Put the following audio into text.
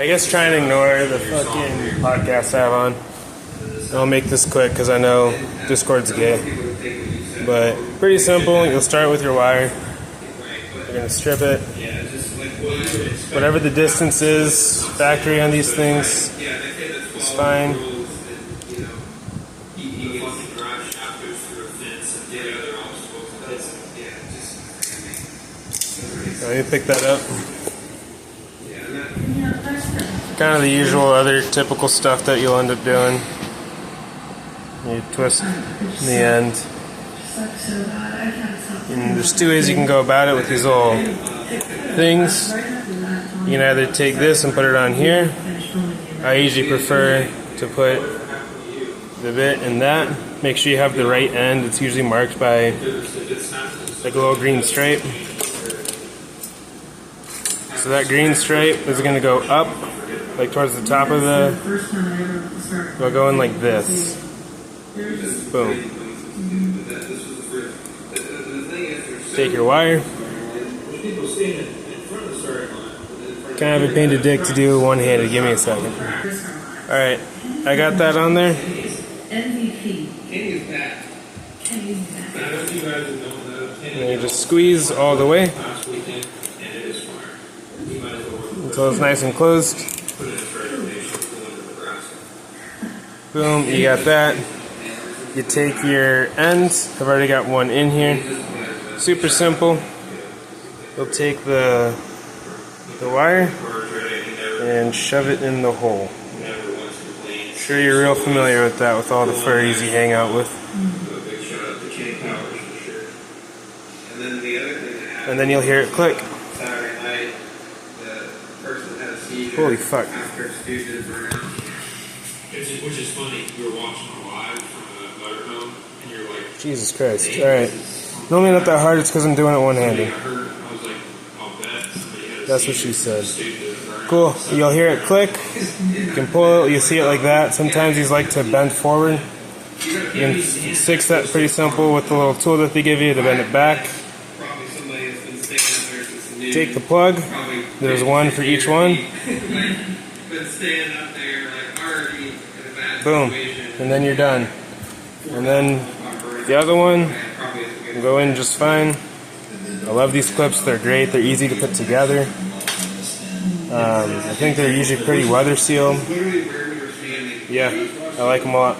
I guess try and ignore the fucking podcast I have on. I'll make this quick because I know Discord's gay. But pretty simple. You'll start with your wire. You're going to strip it. Whatever the distance is, factory on these things, it's fine. Let me pick that up. Kind of the usual other typical stuff that you'll end up doing. You twist in the end. And there's two ways you can go about it with these little things. You can either take this and put it on here. I usually prefer to put the bit in that. Make sure you have the right end. It's usually marked by like a little green stripe. So that green stripe is going to go up, like towards the top of the, we'll go in like this. Boom. Take your wire. Kind of a pain to dick to do one-handed. Give me a second. Alright, I got that on there. And you just squeeze all the way until it's nice and closed. Boom, you got that. You take your ends. I've already got one in here. Super simple. You'll take the wire and shove it in the hole. I'm sure you're real familiar with that with all the furries you hang out with. And then you'll hear it click. Holy fuck. Which is funny, you were watching a live from the motorhome, and you're like... Jesus Christ. Alright. Normally not that hard, it's because I'm doing it one-handed. That's what she said. Cool. You'll hear it click. You can pull it, you see it like that. Sometimes these like to bend forward. You can fix that pretty simple with the little tool that they give you to bend it back. Take the plug. There's one for each one. Boom. And then you're done. And then the other one will go in just fine. I love these clips. They're great. They're easy to put together. I think they're usually pretty weather sealed. Yeah, I like them a lot.